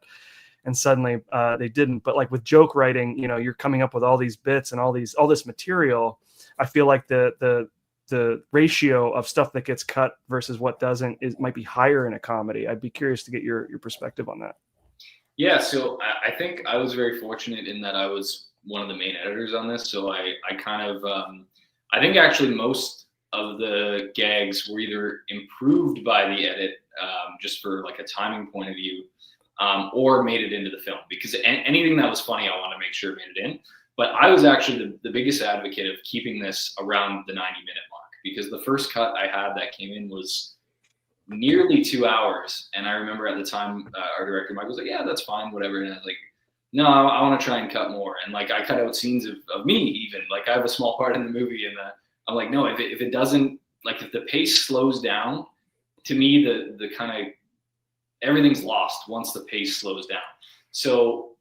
and suddenly they didn't. But like with joke writing, you know, you're coming up with all these bits and all this material. I feel like the ratio of stuff that gets cut versus what doesn't might be higher in a comedy. I'd be curious to get your perspective on that. Yeah, so I think I was very fortunate in that I was one of the main editors on this. So I kind of, I think actually most of the gags were either improved by the edit, just for like a timing point of view, or made it into the film, because anything that was funny, I want to make sure made it in. But I was actually the biggest advocate of keeping this around the 90-minute mark, because the first cut I had that came in was nearly 2 hours. And I remember at the time, our director, Mike, was like, yeah, that's fine, whatever. And I was like, no, I want to try and cut more. And like, I cut out scenes of me even. Like, I have a small part in the movie, and I'm like, no, if it doesn't, like, if the pace slows down, to me, the kind of, everything's lost once the pace slows down. So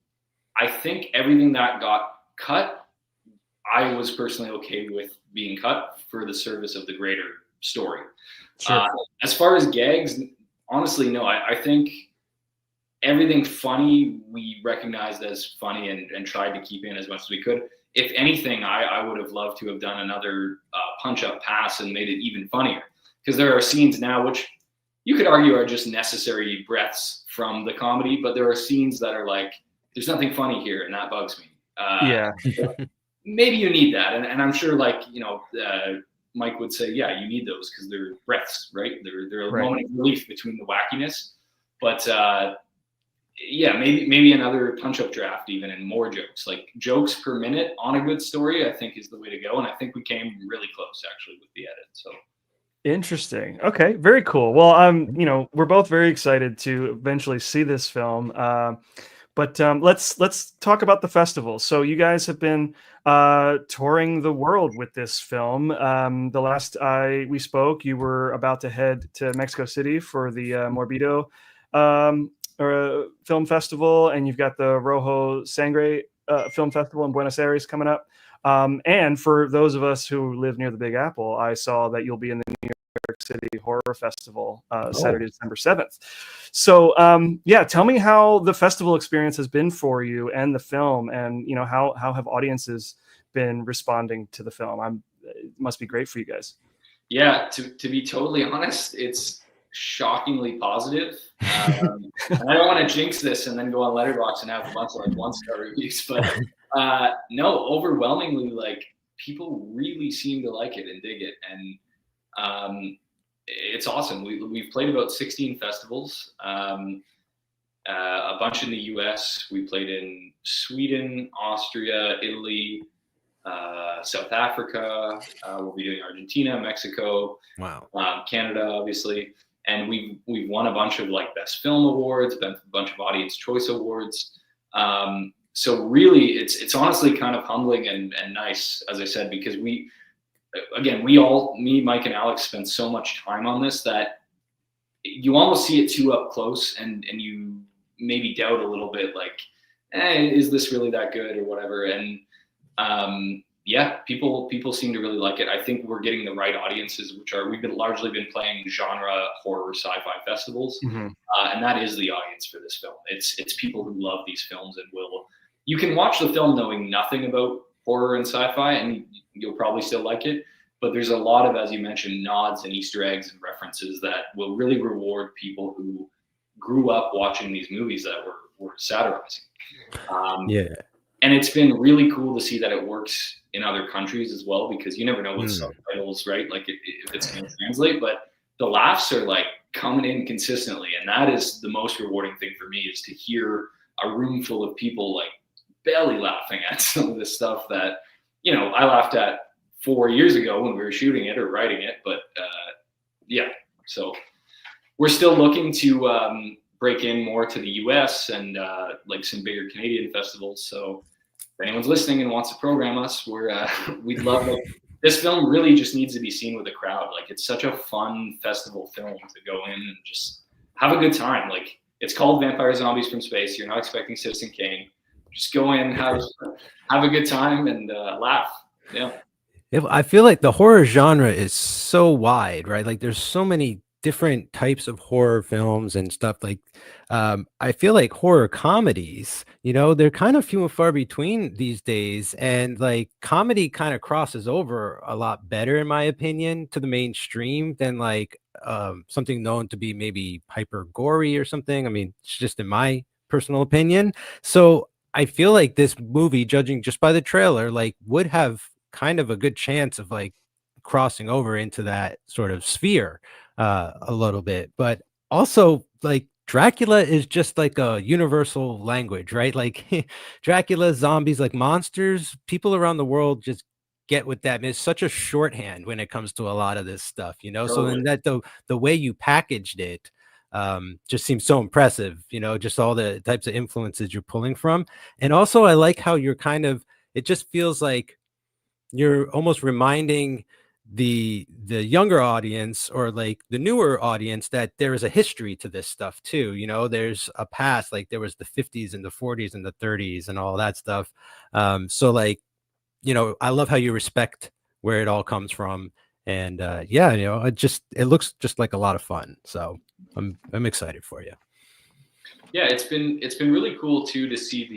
I think everything that got cut, I was personally okay with being cut for the service of the greater story. Sure. As far as gags, honestly, no, I think everything funny we recognized as funny and tried to keep in as much as we could. If anything, I would have loved to have done another punch-up pass and made it even funnier, because there are scenes now which you could argue are just necessary breaths from the comedy, but there are scenes that are like, there's nothing funny here, and that bugs me. Yeah. Maybe you need that, and I'm sure, like, you know, Mike would say, yeah, you need those because they're breaths, right? They're a moment of relief between the wackiness. But yeah, maybe another punch-up draft even, and more jokes. Like, jokes per minute on a good story, I think, is the way to go. And I think we came really close actually with the edit. So interesting. Okay, very cool. Well, you know, we're both very excited to eventually see this film. But let's talk about the festival. So you guys have been touring the world with this film. The last we spoke, you were about to head to Mexico City for the Morbido film festival, and you've got the Rojo Sangre film festival in Buenos Aires coming up. And for those of us who live near the Big Apple, I saw that you'll be in the New York City Horror Festival Saturday, December 7th. So yeah, tell me how the festival experience has been for you and the film, and you know, how have audiences been responding to the film? It must be great for you guys. Yeah, to be totally honest, it's shockingly positive. And I don't want to jinx this and then go on Letterboxd and have a bunch of like 1-star reviews, but no, overwhelmingly, like, people really seem to like it and dig it, and it's awesome. We've played about 16 festivals, a bunch in the US. We played in Sweden, Austria, Italy, South Africa. We'll be doing Argentina, Mexico, Canada, obviously. And we've won a bunch of like best film awards, a bunch of audience choice awards. So really, it's honestly kind of humbling and nice, as I said, because me, Mike, and Alex spent so much time on this that you almost see it too up close, and you maybe doubt a little bit, like, is this really that good or whatever? And yeah, people seem to really like it. I think we're getting the right audiences, we've largely been playing genre horror sci-fi festivals, and that is the audience for this film. It's people who love these films and you can watch the film knowing nothing about horror and sci-fi, and you'll probably still like it. But there's a lot of, as you mentioned, nods and Easter eggs and references that will really reward people who grew up watching these movies that were satirizing. Yeah. And it's been really cool to see that it works in other countries as well, because you never know with subtitles, right? Like if it's going to translate, but the laughs are like coming in consistently. And that is the most rewarding thing for me, is to hear a room full of people like belly laughing at some of the stuff that, you know, I laughed at 4 years ago when we were shooting it or writing it. But yeah, so we're still looking to break in more to the US and like some bigger Canadian festivals. So if anyone's listening and wants to program us, we'd love it. This film really just needs to be seen with a crowd. Like, it's such a fun festival film to go in and just have a good time. Like, it's called Vampire Zombies from Space. You're not expecting Citizen Kane. just go in, have a good time, and laugh. Yeah. I feel like the horror genre is so wide, right? Like there's so many different types of horror films and stuff. Like I feel like horror comedies, they're kind of few and far between these days. And like comedy kind of crosses over a lot better, in my opinion, to the mainstream than like something known to be maybe hyper gory or something. I mean, it's just in my personal opinion. So I feel like this movie, judging just by the trailer, like would have kind of a good chance of like crossing over into that sort of sphere a little bit. But also like Dracula is just like a universal language, right? Like Dracula, zombies, like monsters, people around the world just get with that. It's such a shorthand when it comes to a lot of this stuff, Totally. So then that the way you packaged it just seems so impressive, just all the types of influences you're pulling from. And also I like how you're kind of, it just feels like you're almost reminding the younger audience or like the newer audience that there is a history to this stuff too. There's a past, like there was the 50s and the 40s and the 30s and all that stuff. So like, I love how you respect where it all comes from. And yeah, it looks just like a lot of fun. So I'm excited for you. Yeah, it's been really cool too to see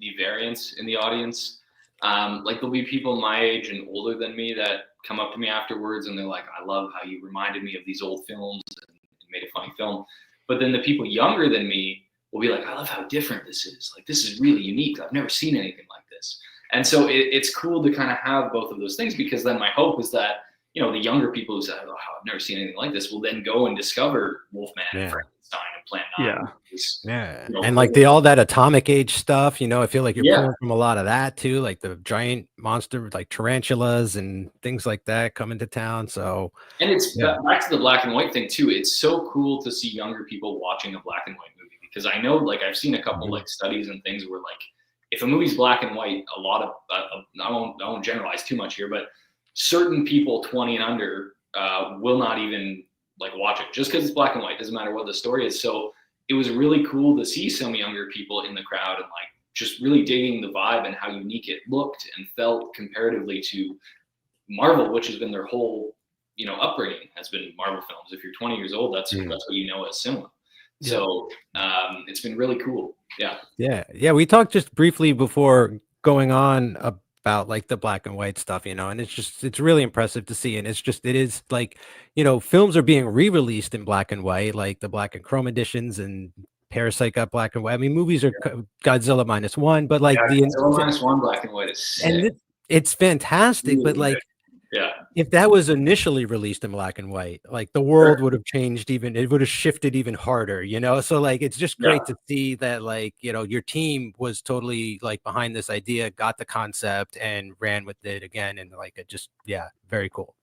the variance in the audience. Like there'll be people my age and older than me that come up to me afterwards and they're like, I love how you reminded me of these old films and made a funny film. But then the people younger than me will be like, I love how different this is. Like, this is really unique. I've never seen anything like this. And so it's cool to kind of have both of those things, because then my hope is that, the younger people who say, oh, I've never seen anything like this, will then go and discover Wolfman and Frankenstein and Plan 9. And like all that atomic age stuff, I feel like you're pulling from a lot of that too, like the giant monster, like tarantulas and things like that coming to town. So, and it's back to the black and white thing too. It's so cool to see younger people watching a black and white movie, because I know, like, I've seen a couple like studies and things where like, if a movie's black and white, a lot of I won't generalize too much here, but certain people 20 and under will not even like watch it just because it's black and white. Doesn't matter what the story is. So it was really cool to see some younger people in the crowd and like just really digging the vibe and how unique it looked and felt comparatively to Marvel, which has been their whole upbringing has been Marvel films. If you're 20 years old, that's what you know as cinema. So it's been really cool. Yeah. We talked just briefly before going on about like the black and white stuff, and it's really impressive to see. And it is like, films are being re-released in black and white, like the black and chrome editions, and Parasite got black and white. I mean, movies are Godzilla -1, but like the Godzilla -1 black and white is sick. And it's fantastic, really, but like, if that was initially released in black and white, like the world would have changed, it would have shifted even harder, so like it's just great to see that, like, your team was totally like behind this idea, got the concept and ran with it again, and like it just very cool.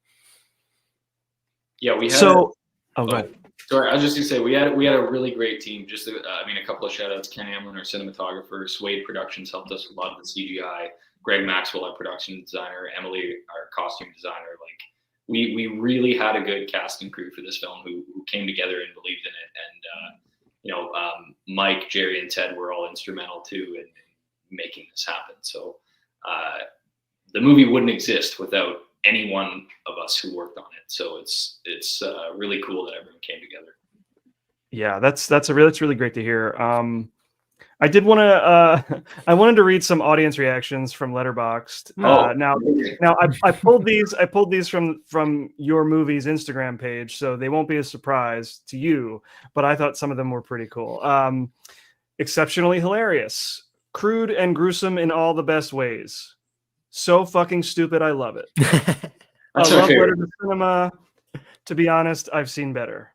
We had sorry, I was just gonna say we had a really great team. Just a couple of shout outs: Ken Hamlin, our cinematographer; Suede Productions helped us with a lot of the CGI; Greg Maxwell, our production designer; Emily, our costume designer. Like we really had a good cast and crew for this film who came together and believed in it. And Mike, Jerry, and Ted were all instrumental too in making this happen. So the movie wouldn't exist without any one of us who worked on it. So it's really cool that everyone came together. Yeah, that's really great to hear. I did want to. I wanted to read some audience reactions from Letterboxd. Now I pulled these from your movie's Instagram page, so they won't be a surprise to you. But I thought some of them were pretty cool. Exceptionally hilarious, crude and gruesome in all the best ways. So fucking stupid, I love it. That's love letter to cinema. To be honest, I've seen better.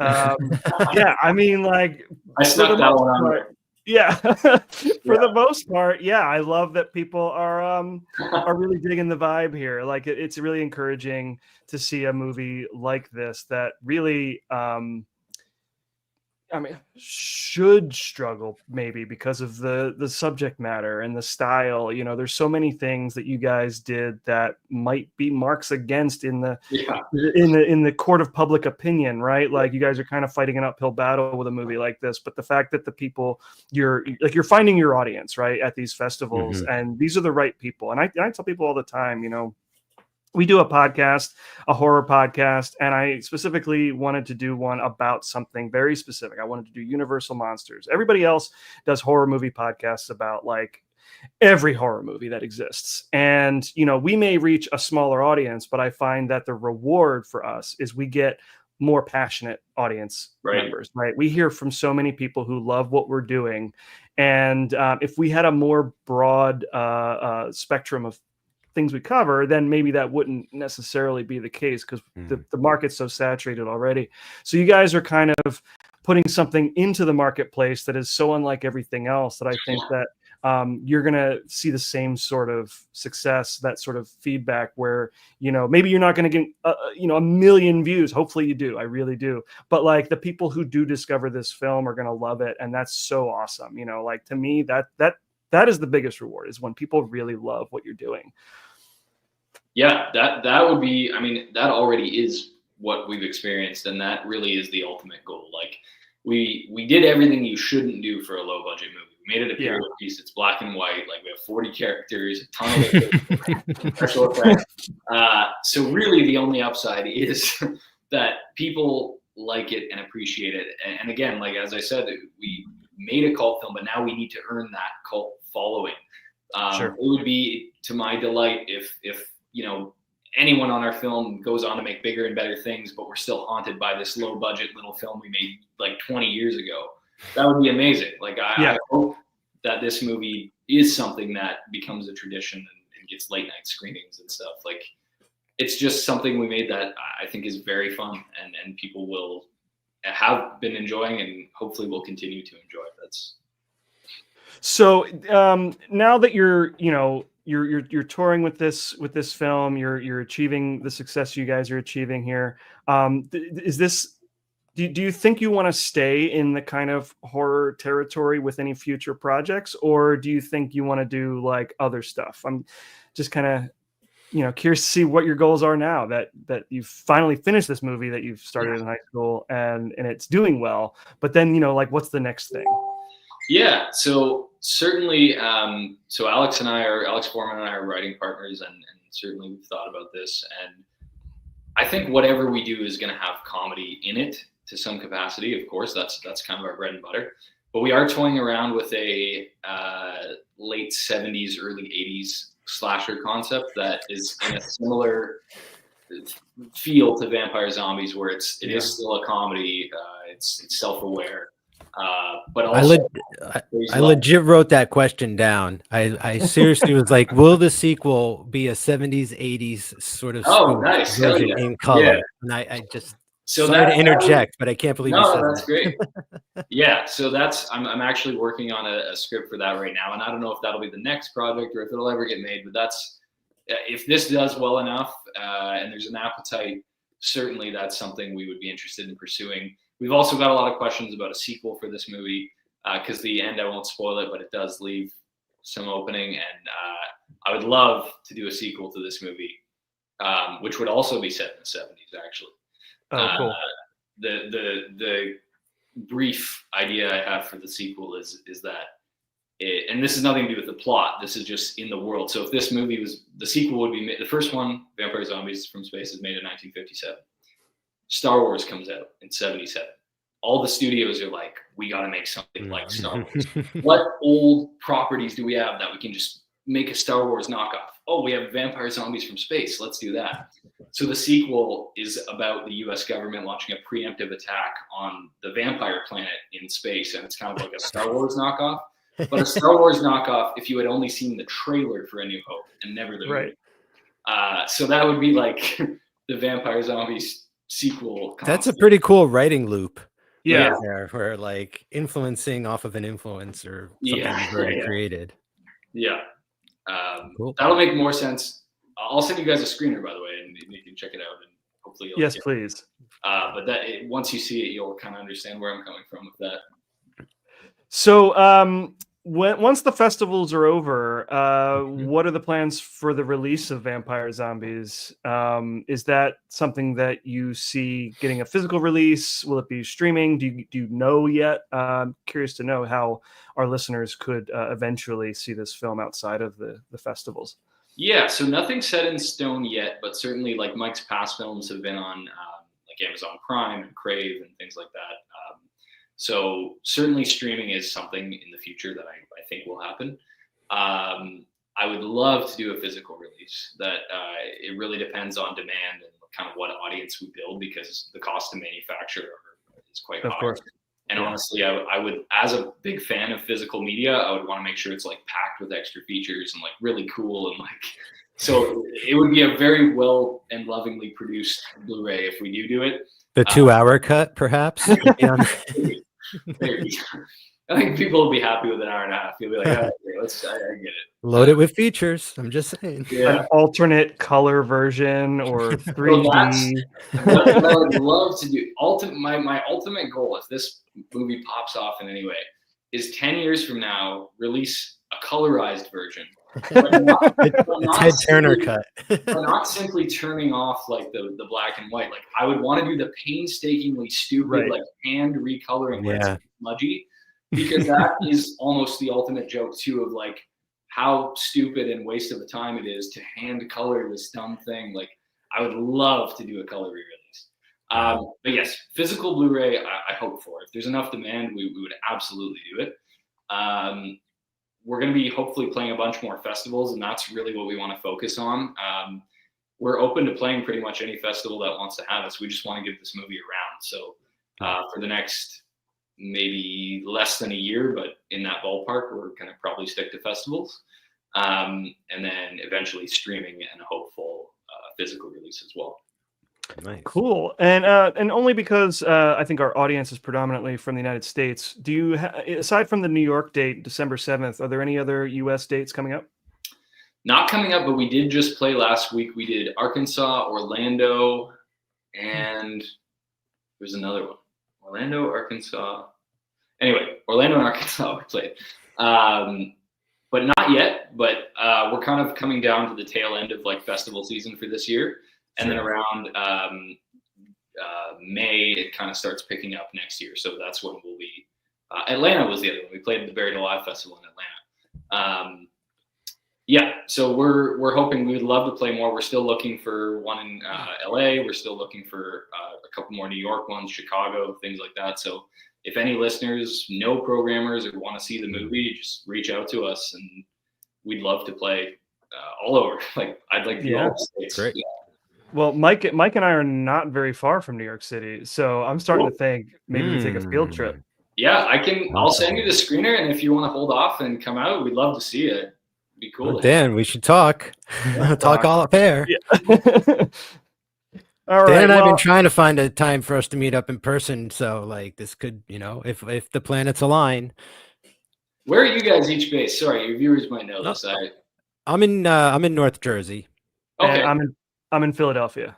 I mean, like, I snuck that one on. Yeah, for the most part, I love that people are really digging the vibe here. Like, it's really encouraging to see a movie like this that really I mean, should struggle maybe because of the subject matter and the style. You know, there's so many things that you guys did that might be marks against in the in the court of public opinion, right? Like you guys are kind of fighting an uphill battle with a movie like this, but the fact that the people you're finding your audience, right, at these festivals, and these are the right people. And I tell people all the time, you know, we do a podcast, a horror podcast, and I specifically wanted to do one about something very specific. I wanted to do Universal Monsters. Everybody else does horror movie podcasts about like every horror movie that exists. And, you know, we may reach a smaller audience, but I find that the reward for us is we get more passionate audience members, right? We hear from so many people who love what we're doing. And if we had a more broad spectrum of things we cover, then maybe that wouldn't necessarily be the case because the market's so saturated already. So you guys are kind of putting something into the marketplace that is so unlike everything else that I think that you're going to see the same sort of success, that sort of feedback where, you know, maybe you're not going to get, you know, 1 million views. Hopefully you do. I really do. But like the people who do discover this film are going to love it. And that's so awesome. You know, like to me, that is the biggest reward, is when people really love what you're doing. Yeah, that would be, I mean, that already is what we've experienced, and that really is the ultimate goal. Like we did everything you shouldn't do for a low budget movie. We made it a period piece. It's black and white. Like we have 40 characters, a ton of special effects. So really the only upside is that people like it and appreciate it. And again, like as I said, we made a cult film, but now we need to earn that cult following. It would be to my delight if you know, anyone on our film goes on to make bigger and better things, but we're still haunted by this low budget little film we made like 20 years ago. That would be amazing. Like I hope that this movie is something that becomes a tradition and gets late night screenings and stuff. Like it's just something we made that I think is very fun and people will have been enjoying and hopefully will continue to enjoy. That's so now that you're, you know, you're touring with this film, you're achieving the success you guys are achieving here. Is this, do you think you want to stay in the kind of horror territory with any future projects, or do you think you want to do like other stuff? I'm just kind of, you know, curious to see what your goals are now that you've finally finished this movie that you've started in high school and it's doing well, but then, you know, like what's the next thing? Yeah, so certainly, so Alex Foreman and I are writing partners, and certainly we've thought about this. And I think whatever we do is going to have comedy in it to some capacity. Of course, that's kind of our bread and butter. But we are toying around with a late 70s, early 80s slasher concept that is in a similar feel to Vampire Zombies, where it is still a comedy. It's self-aware. But also, I legit wrote that question down. I seriously was like, will the sequel be a 70s, 80s sort of nice version in color? Yeah. And I just sorry to interject, but I can't believe you said that's that. Great. Yeah, so I'm actually working on a script for that right now, and I don't know if that'll be the next project or if it'll ever get made, but that's, if this does well enough and there's an appetite, certainly that's something we would be interested in pursuing. We've also got a lot of questions about a sequel for this movie because the end, I won't spoil it, but it does leave some opening. And I would love to do a sequel to this movie, which would also be set in the 70s, actually. Oh, cool. The brief idea I have for the sequel is that, and this has nothing to do with the plot, this is just in the world. So if this movie was, the sequel would be made, the first one, Vampire Zombies from Space, is made in 1957. Star Wars comes out in 77. All the studios are like, we got to make something like Star Wars. What old properties do we have that we can just make a Star Wars knockoff? Oh, we have Vampire Zombies from Space. Let's do that. So the sequel is about the US government launching a preemptive attack on the vampire planet in space. And it's kind of like a Star Wars knockoff. But a Star Wars knockoff if you had only seen the trailer for A New Hope and never the movie. So that would be like the Vampire Zombies sequel concept. That's a pretty cool writing loop. Yeah, right, where like influencing off of an influencer, something you've already created. Yeah, cool. That'll make more sense. I'll send you guys a screener, by the way, and you can check it out. And Hopefully, yes, please. But once you see it, you'll kind of understand where I'm coming from with that. So, once the festivals are over, what are the plans for the release of Vampire Zombies? Is that something that you see getting a physical release? Will it be streaming? Do you know yet? Curious to know how our listeners could eventually see this film outside of the festivals. Yeah, so nothing's set in stone yet, but certainly like Mike's past films have been on like Amazon Prime and Crave and things like that. So certainly streaming is something in the future that I think will happen. I would love to do a physical release. That it really depends on demand and kind of what audience we build, because the cost to manufacture is quite high. Of course. And honestly, I would, as a big fan of physical media, I would want to make sure it's like packed with extra features and like really cool and like, so it would be a very well and lovingly produced Blu-ray if we do it. The 2-hour cut, perhaps. Maybe. I think people will be happy with an hour and a half. You'll be like, oh, okay, I get it. Load it with features. I'm just saying. An alternate color version or 3D. What I would love to do. My ultimate goal, if this movie pops off in any way, is 10 years from now, release a colorized version. But not Ted Turner cut. But not simply turning off like the black and white. Like I would want to do the painstakingly stupid, like hand recoloring where it's smudgy, because that is almost the ultimate joke too, of like how stupid and waste of a time it is to hand color this dumb thing. Like I would love to do a color re-release. But yes, physical Blu-ray, I hope for. If there's enough demand, we would absolutely do it. We're going to be hopefully playing a bunch more festivals, and that's really what we want to focus on. We're open to playing pretty much any festival that wants to have us. We just want to get this movie around. So for the next maybe less than a year, but in that ballpark, we're going to probably stick to festivals, and then eventually streaming and a hopeful physical release as well. Nice. Cool. And only because I think our audience is predominantly from the United States, do you aside from the New York date, December 7th, are there any other US dates coming up? Not coming up, but we did just play last week. We did Arkansas, Orlando, and there's another one. Orlando, Arkansas. Anyway, Orlando and Arkansas we played. But not yet, but we're kind of coming down to the tail end of like festival season for this year. And then around May, it kind of starts picking up next year. So that's when we'll be. Atlanta was the other one. We played at the Buried Alive Festival in Atlanta. Yeah, so we're hoping we would love to play more. We're still looking for one in LA. We're still looking for a couple more New York ones, Chicago, things like that. So if any listeners know programmers or want to see the movie, just reach out to us, and we'd love to play all over. Like I'd like to be all the states. Great. Yeah. Well, Mike and I are not very far from New York City, so I'm starting to think maybe we take a field trip. Yeah, I'll send you the screener, and if you want to hold off and come out, we'd love to see it. It'd be cool. Well, Dan, we should talk. Talk all up there. Yeah. All right. Dan and I've been trying to find a time for us to meet up in person, so like this could, if the planets align. Where are you guys each based? Sorry, your viewers might know this. I'm in North Jersey. Okay. I'm in Philadelphia.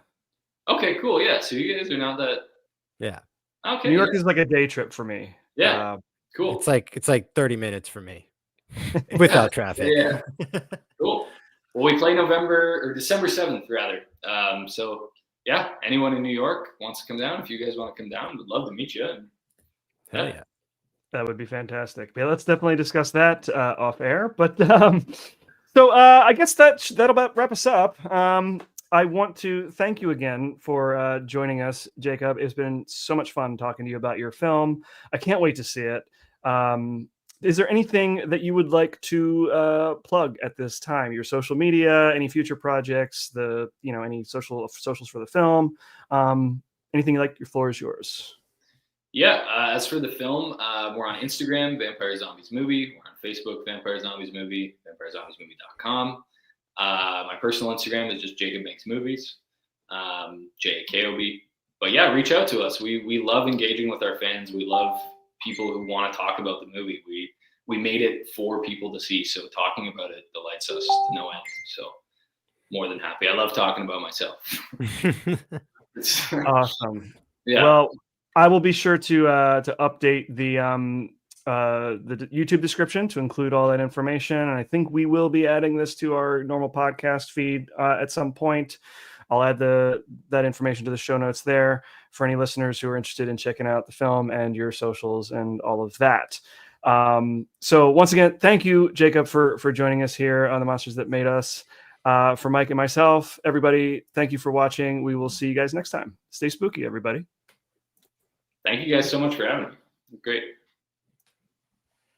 Okay, cool. Yeah, so you guys are not that. Yeah. Okay. New York is like a day trip for me. Yeah. Cool. It's like 30 minutes for me without traffic. Yeah. Cool. Well, we play December 7th rather. So yeah, anyone in New York wants to come down. If you guys want to come down, we'd love to meet you. Hell yeah. That would be fantastic. Yeah, let's definitely discuss that off air. But so I guess that'll about wrap us up. I want to thank you again for joining us, Jakob. It's been so much fun talking to you about your film. I can't wait to see it. Is there anything that you would like to plug at this time? Your social media, any future projects, any socials for the film, anything you like? Your floor is yours. Yeah. As for the film, we're on Instagram, Vampire Zombies Movie. We're on Facebook, Vampire Zombies Movie, VampireZombiesMovie.com. My personal Instagram is just Jakob Makes Movies, JAKOB. But yeah, reach out to us. We love engaging with our fans. We love people who want to talk about the movie. We made it for people to see, so talking about it delights us to no end. So more than happy. I love talking about myself. Awesome. Yeah. Well, I will be sure to update the YouTube description to include all that information. And I think we will be adding this to our normal podcast feed at some point. I'll add that information to the show notes there for any listeners who are interested in checking out the film, and your socials and all of that. So once again, thank you, Jakob, for joining us here on The Monsters That Made Us. For Mike and myself, everybody, thank you for watching. We will see you guys next time. Stay spooky, everybody. Thank you guys so much for having me. Great.